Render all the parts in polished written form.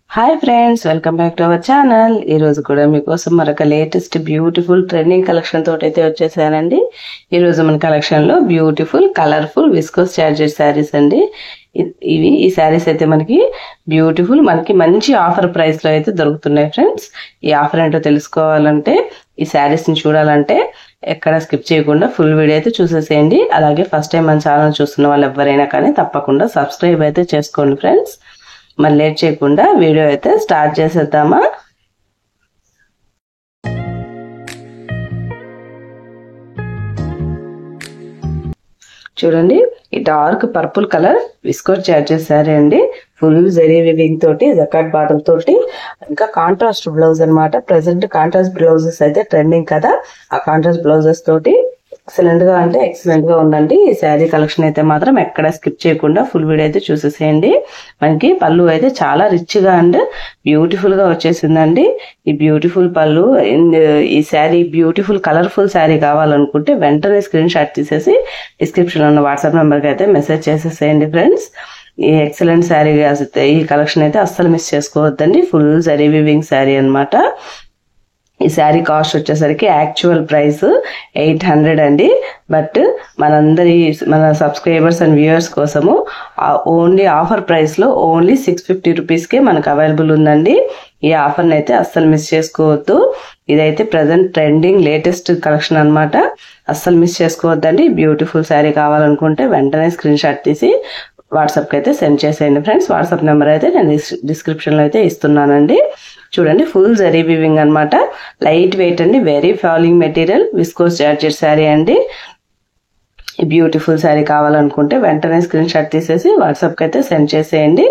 Hi friends, welcome back to our channel. ఈ రోజు కూడా మీకోసం మరొక లేటెస్ట్ బ్యూటిఫుల్ ట్రెండింగ్ కలెక్షన్ తోటి అయితే వచ్చేసానండి. ఈ రోజు మన కలెక్షన్ లో beautiful colourful viscose georgette saris అండి. ఈ శారీస్ అయితే మనకి బ్యూటిఫుల్ మనకి మంచి ఆఫర్ ప్రైస్ లో అయితే దొరుకుతున్నాయి ఫ్రెండ్స్. ఈ ఆఫర్ ఏంటో తెలుసుకోవాలంటే, ఈ శారీస్ ని చూడాలంటే ఎక్కడ స్కిప్ చేయకుండా ఫుల్ వీడియో అయితే చూసేసేయండి. అలాగే ఫస్ట్ టైం మన ఛానల్ చూస్తున్న వాళ్ళు ఎవరైనా కానీ తప్పకుండా సబ్స్క్రైబ్ అయితే చేసుకోండి ఫ్రెండ్స్. మరి లేట్ చేయకుండా వీడియో అయితే స్టార్ట్ చేసేద్దామా. చూడండి, ఈ dark purple colour viscose georgette sari అండి. ఫుల్ జరీ వీవింగ్ తోటి, జకాట్ బాటల్ తోటి, ఇంకా కాంట్రాస్ట్ బ్లౌజ్ అన్నమాట. ప్రెసెంట్ కాంట్రాస్ట్ బ్లౌజెస్ అయితే ట్రెండింగ్ కదా, ఆ కాంట్రాస్ట్ బ్లౌజెస్ తోటి ఎక్సలెంట్ గా అంటే ఎక్సలెంట్ గా ఉందండి. ఈ శారీ కలెక్షన్ అయితే మాత్రం ఎక్కడ స్కిప్ చేయకుండా ఫుల్ వీడియో అయితే చూసేసేయండి. మనకి పళ్ళు అయితే చాలా రిచ్ గా అండ్ బ్యూటిఫుల్ గా వచ్చేసిందండి. ఈ బ్యూటిఫుల్ పళ్ళు, ఈ శారీ బ్యూటిఫుల్ కలర్ఫుల్ శారీ కావాలనుకుంటే వెంటనే స్క్రీన్ షాట్ తీసేసి డిస్క్రిప్షన్ లో ఉన్న వాట్సాప్ నెంబర్ కి అయితే మెసేజ్ చేసేసేయండి ఫ్రెండ్స్. ఈ ఎక్సలెంట్ శారీ, ఈ కలెక్షన్ అయితే అస్సలు మిస్ చేసుకోవద్దండి. ఫుల్ జరీ వీవింగ్ శారీ అన్నమాట. ఈ శారీ కాస్ట్ వచ్చేసరికి యాక్చువల్ ప్రైస్ 800 అండి. బట్ మన సబ్స్క్రైబర్స్ అండ్ వ్యూయర్స్ కోసము ఓన్లీ ఆఫర్ ప్రైస్ లో ఓన్లీ 650 రూపీస్కే మనకు అవైలబుల్ ఉందండి. ఈ ఆఫర్ని అయితే అస్సలు మిస్ చేసుకోవద్దు. ఇదైతే ప్రజెంట్ ట్రెండింగ్ లేటెస్ట్ కలెక్షన్ అన్నమాట. అస్సలు మిస్ చేసుకోవద్దండి. బ్యూటిఫుల్ శారీ కావాలనుకుంటే వెంటనే స్క్రీన్ షాట్ తీసి వాట్సాప్ కి అయితే సెండ్ చేసేయండి ఫ్రెండ్స్. వాట్సాప్ నెంబర్ అయితే నేను డిస్క్రిప్షన్ లో అయితే ఇస్తున్నానండి. చూడండి, ఫుల్ జరీ వీవింగ్ అన్నమాట. లైట్ వెయిట్ అండి, very falling material viscose georgette sari అండి. ఈ బ్యూటిఫుల్ శారీ కావాలనుకుంటే వెంటనే స్క్రీన్ షాట్ తీసేసి వాట్సాప్ కి అయితే సెండ్ చేసేయండి.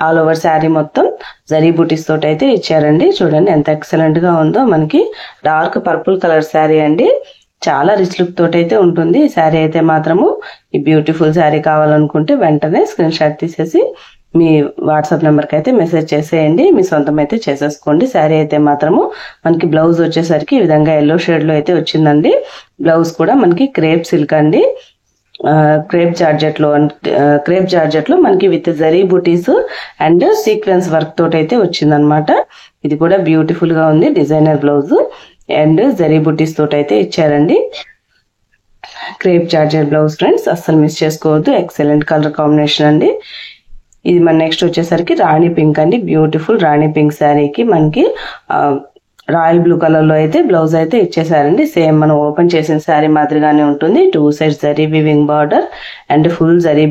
ఆల్ ఓవర్ శారీ మొత్తం జరీ బూటీస్ తోటి అయితే ఇచ్చారండి. చూడండి ఎంత ఎక్సలెంట్ గా ఉందో. మనకి డార్క్ పర్పుల్ కలర్ శారీ అండి. చాలా రిచ్ లుక్ తోటి అయితే ఉంటుంది ఈ శారీ అయితే మాత్రము. ఈ బ్యూటిఫుల్ శారీ కావాలనుకుంటే వెంటనే స్క్రీన్ షాట్ తీసేసి మీ వాట్సాప్ నెంబర్ కి అయితే మెసేజ్ చేసేయండి. మీ సొంతం అయితే చేసేసుకోండి. శారీ అయితే మాత్రము మనకి బ్లౌజ్ వచ్చేసరికి ఈ విధంగా ఎల్లో షేడ్ లో అయితే వచ్చిందండి. బ్లౌజ్ కూడా మనకి క్రేప్ సిల్క్ అండి. క్రేప్ జార్జెట్ లో మనకి with zari buttis and sequence work తోటి అయితే వచ్చిందనమాట. ఇది కూడా బ్యూటిఫుల్ గా ఉంది. డిజైనర్ బ్లౌజ్ అండ్ జరీ బుటీస్ తోటి అయితే ఇచ్చారండి. క్రేప్ జార్జెట్ బ్లౌజ్ ఫ్రెండ్స్, అస్సలు మిస్ చేసుకోవద్దు. ఎక్సలెంట్ కలర్ కాంబినేషన్ అండి. ఇది మన నెక్స్ట్ వచ్చేసరికి రాణి పింక్ అండి. బ్యూటిఫుల్ రాణి పింక్ శారీకి మనకి రాయల్ బ్లూ కలర్ లో అయితే బ్లౌజ్ అయితే ఇచ్చేసారండి. సేమ్ మనం ఓపెన్ చేసిన శారీ మాదిరిగానే ఉంటుంది. 2 sides zari weaving border and full zari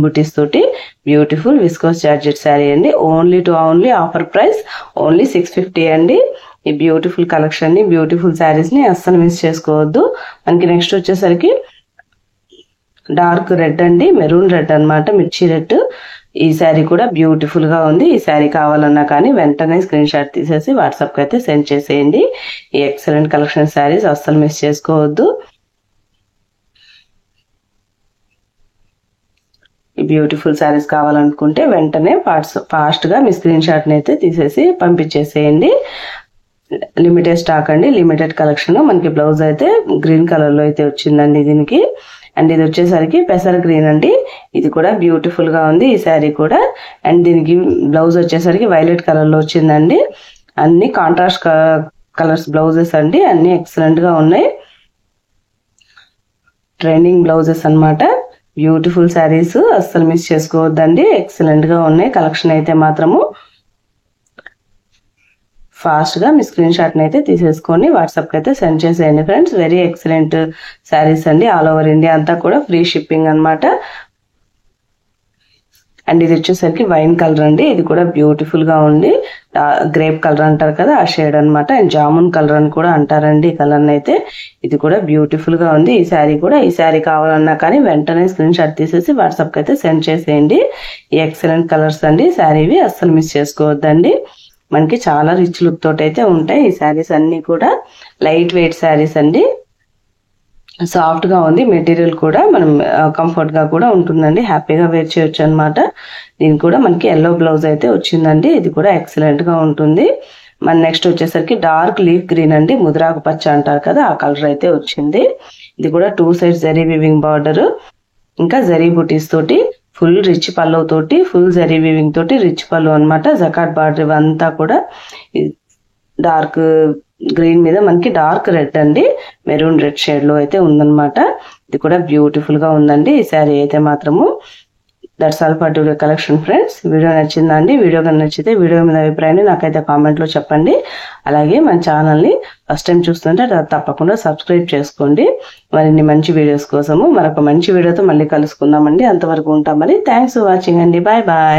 బుటీస్ తోటి బ్యూటిఫుల్ విస్కోస్ జార్జెట్ శారీ అండి. ఓన్లీ ఆఫర్ ప్రైస్ ఓన్లీ 650 అండి. ఈ బ్యూటిఫుల్ కలెక్షన్ ని, బ్యూటిఫుల్ శారీస్ ని అస్సలు మిస్ చేసుకోవద్దు. మనకి నెక్స్ట్ వచ్చేసరికి డార్క్ రెడ్ అండి, మెరూన్ రెడ్ అన్నమాట, మిర్చి రెడ్. ఈ శారీ కూడా బ్యూటిఫుల్ గా ఉంది. ఈ శారీ కావాలన్నా కానీ వెంటనే స్క్రీన్ షాట్ తీసేసి వాట్సాప్ కి అయితే సెండ్ చేసేయండి. ఈ ఎక్సలెంట్ కలెక్షన్ శారీస్ అస్సలు మిస్ చేసుకోవద్దు. ఈ బ్యూటిఫుల్ శారీస్ కావాలనుకుంటే వెంటనే ఫాస్ట్ గా మీ స్క్రీన్ షాట్ ని అయితే తీసేసి పంపించేసేయండి. లిమిటెడ్ స్టాక్ అండి, లిమిటెడ్ కలెక్షన్. మనకి బ్లౌజ్ అయితే గ్రీన్ కలర్ లో అయితే వచ్చిందండి దీనికి. అండ్ ఇది వచ్చేసరికి పెసర్ గ్రీన్ అండి. ఇది కూడా బ్యూటిఫుల్ గా ఉంది ఈ శారీ కూడా. అండ్ దీనికి బ్లౌజ్ వచ్చేసరికి వైలెట్ కలర్ లో వచ్చిందండి. అన్ని కాంట్రాస్ట్ కలర్స్ బ్లౌజెస్ అండి. అన్ని ఎక్సలెంట్ గా ఉన్నాయి. ట్రెండింగ్ బ్లౌజెస్ అన్నమాట. బ్యూటిఫుల్ శారీస్ అస్సలు మిస్ చేసుకోవద్దండి. ఎక్సలెంట్ గా ఉన్నాయి కలెక్షన్ అయితే మాత్రము. ఫాస్ట్ గా మీ స్క్రీన్ షాట్ ని అయితే తీసేసుకొని వాట్సాప్ కి అయితే సెండ్ చేసేయండి ఫ్రెండ్స్. వెరీ ఎక్సలెంట్ శారీస్ అండి. ఆల్ ఓవర్ ఇండియా అంతా కూడా ఫ్రీ షిప్పింగ్ అన్నమాట. అండ్ ఇది వచ్చేసరికి వైన్ కలర్ అండి. ఇది కూడా బ్యూటిఫుల్ గా ఉంది. గ్రేప్ కలర్ అంటారు కదా, ఆ షేడ్ అన్నమాట. అండ్ జామున్ కలర్ అని కూడా అంటారండి ఈ కలర్ అయితే. ఇది కూడా బ్యూటిఫుల్ గా ఉంది ఈ శారీ కూడా. ఈ శారీ కావాలన్నా కానీ వెంటనే స్క్రీన్ షాట్ తీసేసి వాట్సాప్ కి అయితే సెండ్ చేసేయండి. ఈ ఎక్సలెంట్ కలర్స్ అండి శారీవి, అస్సలు మిస్ చేసుకోవద్దండి. మనకి చాలా రిచ్ లుక్ తోటి అయితే ఉంటాయి ఈ శారీస్ అన్ని కూడా. లైట్ వెయిట్ శారీస్ అండి. సాఫ్ట్ గా ఉంది మెటీరియల్ కూడా. మనం కంఫర్ట్ గా కూడా ఉంటుందండి. హ్యాపీగా వేర్ చేయొచ్చు అనమాట. దీనికి కూడా మనకి ఎల్లో బ్లౌజ్ అయితే వచ్చిందండి. ఇది కూడా ఎక్సలెంట్ గా ఉంటుంది. మన నెక్స్ట్ వచ్చేసరికి డార్క్ లీఫ్ గ్రీన్ అండి. ముద్రాకు పచ్చ అంటారు కదా, ఆ కలర్ అయితే వచ్చింది. ఇది కూడా 2 సైడ్స్ జరీ వీవింగ్ బార్డర్ ఇంకా జరీ బుటీస్ తోటి ఫుల్ రిచ్ పళ్ళు తోటి, ఫుల్ జరీ వీవింగ్ తోటి రిచ్ పళ్ళు అన్నమాట. జకాట్ బార్డర్ ఇవంతా కూడా డార్క్ గ్రీన్ మీద మనకి డార్క్ రెడ్ అండి, మెరూన్ రెడ్ షేడ్ లో అయితే ఉందన్నమాట. ఇది కూడా బ్యూటిఫుల్ గా ఉందండి ఈ శారీ అయితే మాత్రము. That's all for today collection friends. Video నచ్చిందండి? వీడియో కనుక నచ్చితే వీడియో మీద అభిప్రాయాన్ని నాకైతే కామెంట్ లో చెప్పండి. అలాగే మన ఛానల్ ని ఫస్ట్ టైం చూస్తుంటే తప్పకుండా సబ్స్క్రైబ్ చేసుకోండి. మరిన్ని మంచి వీడియోస్ కోసము మరొక మంచి వీడియోతో మళ్ళీ కలుసుకుందామండి. అంతవరకు ఉంటాం మరి. థ్యాంక్స్ ఫర్ వాచింగ్ అండి. Bye bye.